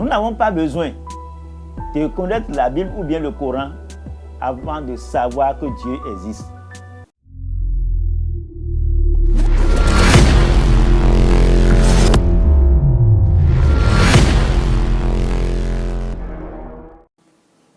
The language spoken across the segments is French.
Nous n'avons pas besoin de connaître la Bible ou bien le Coran avant de savoir que Dieu existe.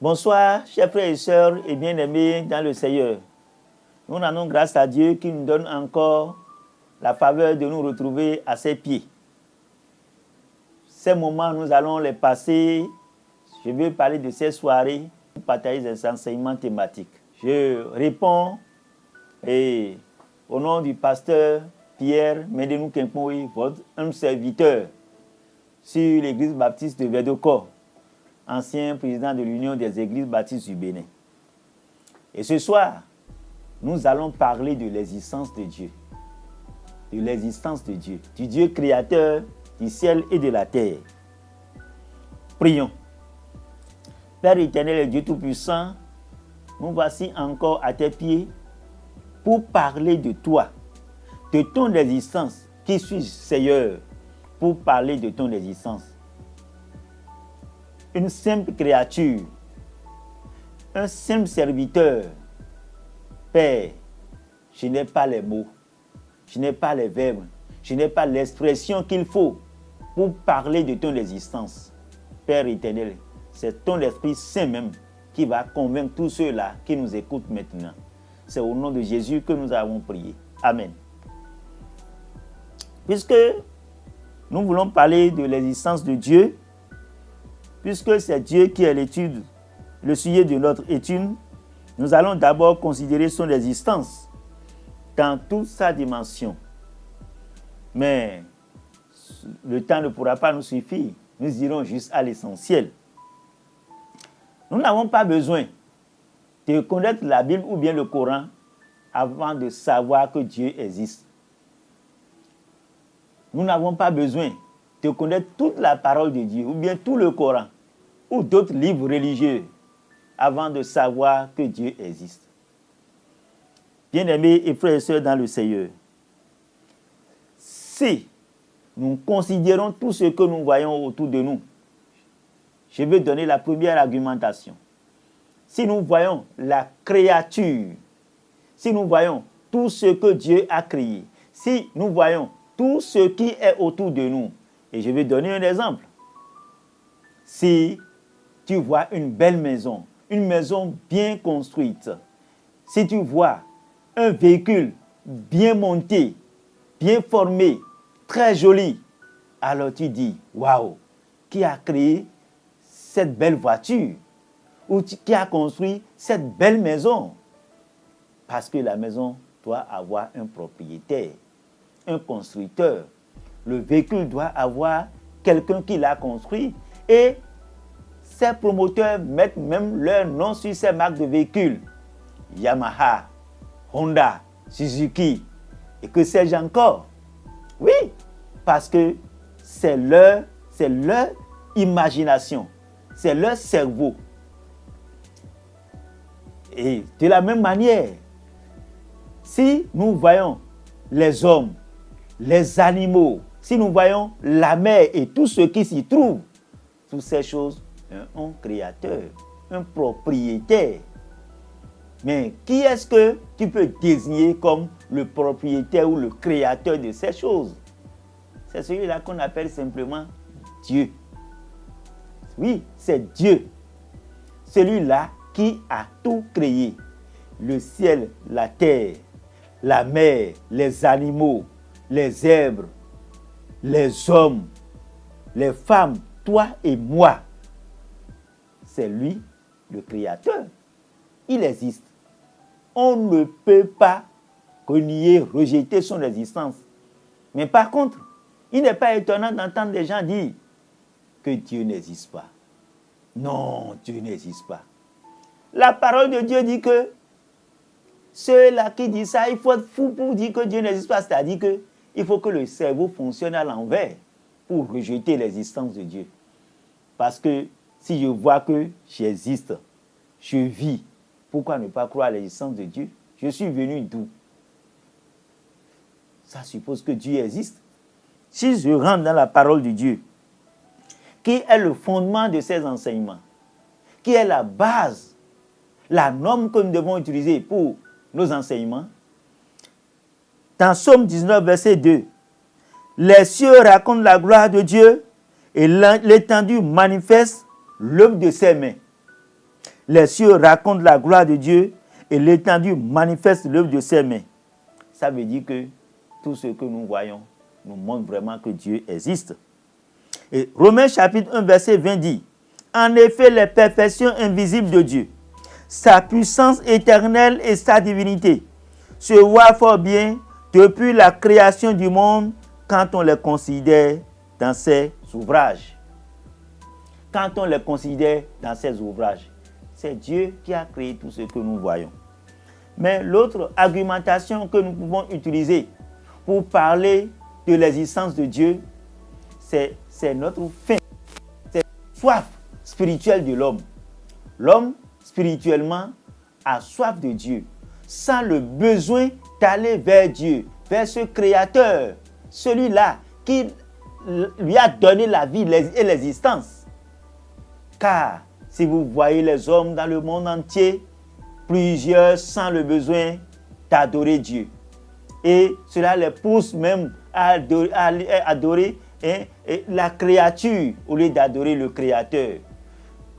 Bonsoir, chers frères et sœurs et bien-aimés dans le Seigneur. Nous rendons grâce à Dieu qui nous donne encore la faveur de nous retrouver à ses pieds. Ces moments, nous allons les passer. Je vais parler de ces soirées pour partager des enseignements thématiques. Je réponds au nom du pasteur Pierre Médenou Kempoui, votre humble serviteur sur l'église baptiste de Verdocor, ancien président de l'Union des églises baptistes du Bénin. Et ce soir, nous allons parler de l'existence de Dieu. De l'existence de Dieu, du Dieu créateur du ciel et de la terre. Prions. Père éternel et Dieu Tout-Puissant, nous voici encore à tes pieds pour parler de toi, de ton existence. Qui suis-je, Seigneur, pour parler de ton existence? Une simple créature, un simple serviteur. Père, je n'ai pas les mots, je n'ai pas les verbes, je n'ai pas l'expression qu'il faut pour parler de ton existence. Père éternel, c'est ton Esprit Saint même qui va convaincre tous ceux-là qui nous écoutent maintenant. C'est au nom de Jésus que nous avons prié. Amen. Puisque nous voulons parler de l'existence de Dieu, puisque c'est Dieu qui est l'étude, le sujet de notre étude, nous allons d'abord considérer son existence dans toute sa dimension. Mais le temps ne pourra pas nous suffire. Nous irons juste à l'essentiel. Nous n'avons pas besoin de connaître la Bible ou bien le Coran avant de savoir que Dieu existe. Nous n'avons pas besoin de connaître toute la parole de Dieu ou bien tout le Coran ou d'autres livres religieux avant de savoir que Dieu existe. Bien-aimés et frères et sœurs dans le Seigneur, si nous considérons tout ce que nous voyons autour de nous, je vais donner la première argumentation. Si nous voyons la créature, si nous voyons tout ce que Dieu a créé, si nous voyons tout ce qui est autour de nous, et je vais donner un exemple. Si tu vois une belle maison, une maison bien construite, si tu vois un véhicule bien monté, bien formé, très joli, alors tu dis, waouh, qui a créé cette belle voiture ou qui a construit cette belle maison? Parce que la maison doit avoir un propriétaire, un constructeur. Le véhicule doit avoir quelqu'un qui l'a construit et ces promoteurs mettent même leur nom sur ces marques de véhicules. Yamaha, Honda, Suzuki et que sais-je encore. Oui, parce que c'est leur imagination, c'est leur cerveau. Et de la même manière, si nous voyons les hommes, les animaux, si nous voyons la mer et tout ce qui s'y trouve, toutes ces choses ont un créateur, un propriétaire. Mais qui est-ce que tu peux désigner comme le propriétaire ou le créateur de ces choses? C'est celui-là qu'on appelle simplement Dieu. Oui, c'est Dieu. Celui-là qui a tout créé. Le ciel, la terre, la mer, les animaux, les herbes, les hommes, les femmes, toi et moi. C'est lui le créateur. Il existe. On ne peut pas renier, rejeter son existence. Mais par contre, il n'est pas étonnant d'entendre des gens dire que Dieu n'existe pas. Non, Dieu n'existe pas. La parole de Dieu dit que ceux-là qui disent ça, il faut être fou pour dire que Dieu n'existe pas. C'est-à-dire qu'il faut que le cerveau fonctionne à l'envers pour rejeter l'existence de Dieu. Parce que si je vois que j'existe, je vis, pourquoi ne pas croire à l'existence de Dieu? Je suis venu d'où? Ça suppose que Dieu existe. Si je rentre dans la parole de Dieu qui est le fondement de ces enseignements, qui est la base, la norme que nous devons utiliser pour nos enseignements. Dans Psaume 19, verset 2, les cieux racontent la gloire de Dieu et l'étendue manifeste l'œuvre de ses mains. Les cieux racontent la gloire de Dieu et l'étendue manifeste l'œuvre de ses mains. Ça veut dire que tout ce que nous voyons nous montre vraiment que Dieu existe. Et Romains chapitre 1, verset 20 dit, en effet, les perfections invisibles de Dieu, sa puissance éternelle et sa divinité, se voient fort bien depuis la création du monde quand on les considère dans ses ouvrages. Quand on les considère dans ses ouvrages, c'est Dieu qui a créé tout ce que nous voyons. Mais l'autre argumentation que nous pouvons utiliser pour parler de l'existence de Dieu, c'est notre faim, c'est la soif spirituelle de l'homme. L'homme, spirituellement, a soif de Dieu, sans le besoin d'aller vers Dieu, vers ce Créateur, celui-là qui lui a donné la vie et l'existence. Car si vous voyez les hommes dans le monde entier, plusieurs sans le besoin d'adorer Dieu. Et cela les pousse même à adorer la créature au lieu d'adorer le Créateur.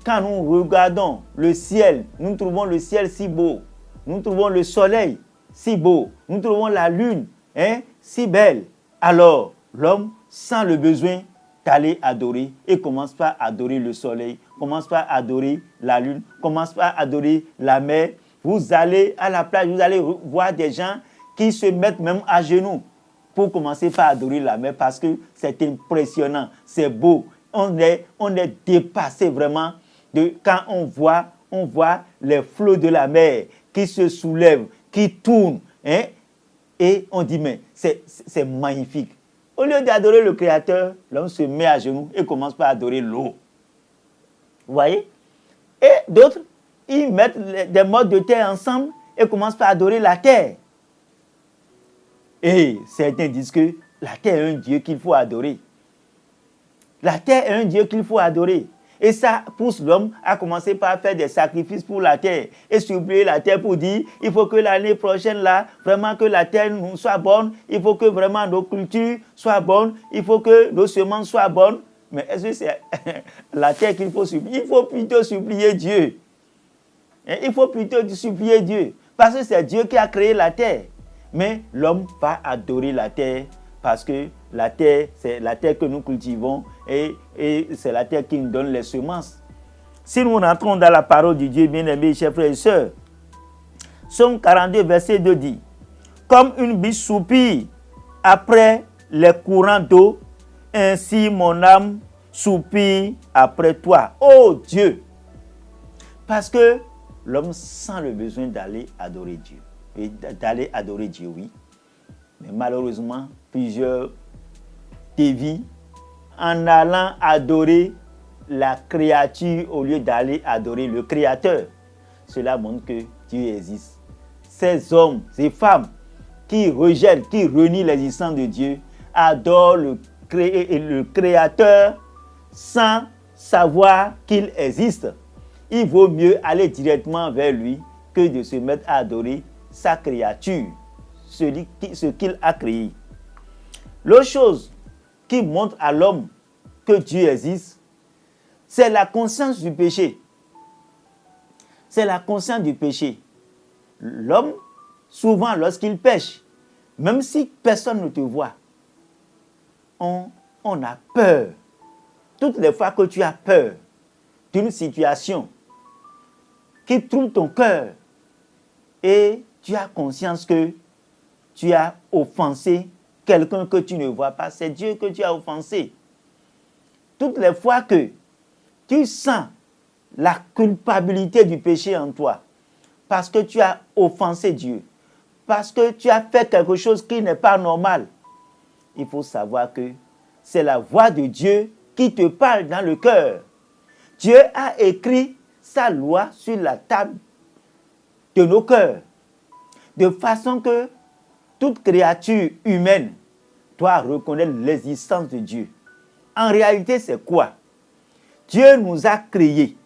Quand nous regardons le ciel, nous trouvons le ciel si beau. Nous trouvons le soleil si beau. Nous trouvons la lune si belle. Alors, l'homme, sans le besoin d'aller adorer, et commence par adorer le soleil, commence par adorer la lune, commence par adorer la mer. Vous allez à la plage, vous allez voir des gens qui se mettent même à genoux pour commencer par adorer la mer parce que c'est impressionnant, c'est beau. On est dépassé vraiment quand on voit les flots de la mer qui se soulèvent, qui tournent, et on dit mais c'est magnifique. Au lieu d'adorer le Créateur, l'homme se met à genoux et commence par adorer l'eau. Vous voyez? Et d'autres, ils mettent des modes de terre ensemble et commencent par adorer la terre. Et certains disent que la terre est un Dieu qu'il faut adorer. La terre est un Dieu qu'il faut adorer. Et ça pousse l'homme à commencer par faire des sacrifices pour la terre. Et supplier la terre pour dire, il faut que l'année prochaine, là, vraiment que la terre nous soit bonne. Il faut que vraiment nos cultures soient bonnes. Il faut que nos semences soient bonnes. Mais est-ce que c'est la terre qu'il faut supplier? Il faut plutôt supplier Dieu. Il faut plutôt supplier Dieu. Parce que c'est Dieu qui a créé la terre. Mais l'homme va adorer la terre parce que la terre, c'est la terre que nous cultivons et c'est la terre qui nous donne les semences. Si nous rentrons dans la parole de Dieu, bien-aimés, chers frères et sœurs, Psaume 42, verset 2 dit, comme une biche soupire après les courants d'eau, ainsi mon âme soupire après toi, ô Dieu. Parce que l'homme sent le besoin d'aller adorer Dieu. Et d'aller adorer Dieu, oui. Mais malheureusement, plusieurs dévient en allant adorer la créature au lieu d'aller adorer le Créateur. Cela montre que Dieu existe. Ces hommes, ces femmes qui rejettent, qui renient l'existence de Dieu, adorent le Créateur sans savoir qu'il existe. Il vaut mieux aller directement vers lui que de se mettre à adorer sa créature, ce qu'il a créé. L'autre chose qui montre à l'homme que Dieu existe, c'est la conscience du péché. C'est la conscience du péché. L'homme, souvent lorsqu'il pêche, même si personne ne te voit, on a peur. Toutes les fois que tu as peur d'une situation qui trouble ton cœur et tu as conscience que tu as offensé quelqu'un que tu ne vois pas, c'est Dieu que tu as offensé. Toutes les fois que tu sens la culpabilité du péché en toi, parce que tu as offensé Dieu, parce que tu as fait quelque chose qui n'est pas normal, il faut savoir que c'est la voix de Dieu qui te parle dans le cœur. Dieu a écrit sa loi sur la table de nos cœurs, de façon que toute créature humaine doit reconnaître l'existence de Dieu. En réalité, c'est quoi? Dieu nous a créés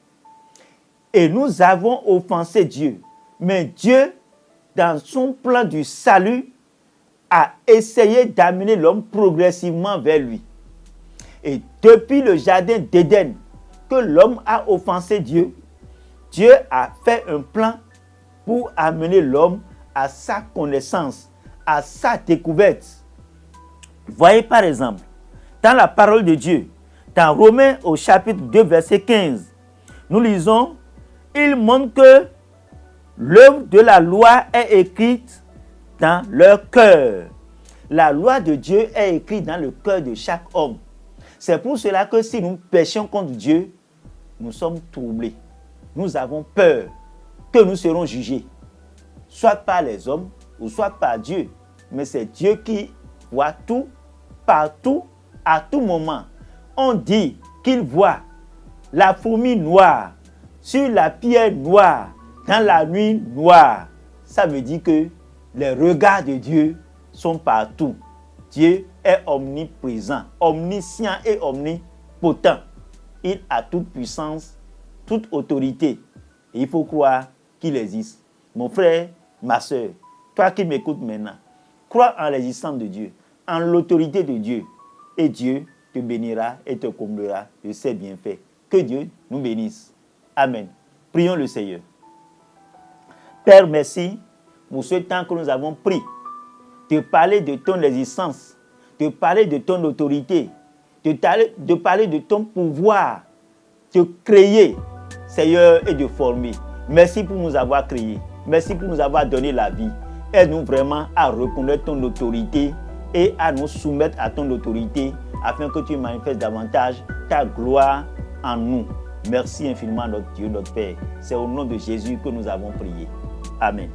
et nous avons offensé Dieu. Mais Dieu, dans son plan du salut, a essayé d'amener l'homme progressivement vers lui. Et depuis le jardin d'Éden, que l'homme a offensé Dieu, Dieu a fait un plan pour amener l'homme à sa connaissance, à sa découverte. Voyez par exemple, dans la parole de Dieu, dans Romains au chapitre 2, verset 15, nous lisons, il montre que l'œuvre de la loi est écrite dans leur cœur. La loi de Dieu est écrite dans le cœur de chaque homme. C'est pour cela que si nous péchons contre Dieu, nous sommes troublés. Nous avons peur que nous serons jugés, soit par les hommes ou soit par Dieu. Mais c'est Dieu qui voit tout, partout, à tout moment. On dit qu'il voit la fourmi noire sur la pierre noire, dans la nuit noire. Ça veut dire que les regards de Dieu sont partout. Dieu est omniprésent, omniscient et omnipotent. Il a toute puissance, toute autorité. Et il faut croire qu'il existe. Mon frère, ma soeur, toi qui m'écoutes maintenant, crois en l'existence de Dieu, en l'autorité de Dieu. Et Dieu te bénira et te comblera de ses bienfaits. Que Dieu nous bénisse. Amen. Prions le Seigneur. Père, merci pour ce temps que nous avons pris de parler de ton existence, de parler de ton autorité, de parler de ton pouvoir, de créer, Seigneur, et de former. Merci pour nous avoir créés. Merci pour nous avoir donné la vie. Aide-nous vraiment à reconnaître ton autorité et à nous soumettre à ton autorité afin que tu manifestes davantage ta gloire en nous. Merci infiniment, notre Dieu, notre Père. C'est au nom de Jésus que nous avons prié. Amen.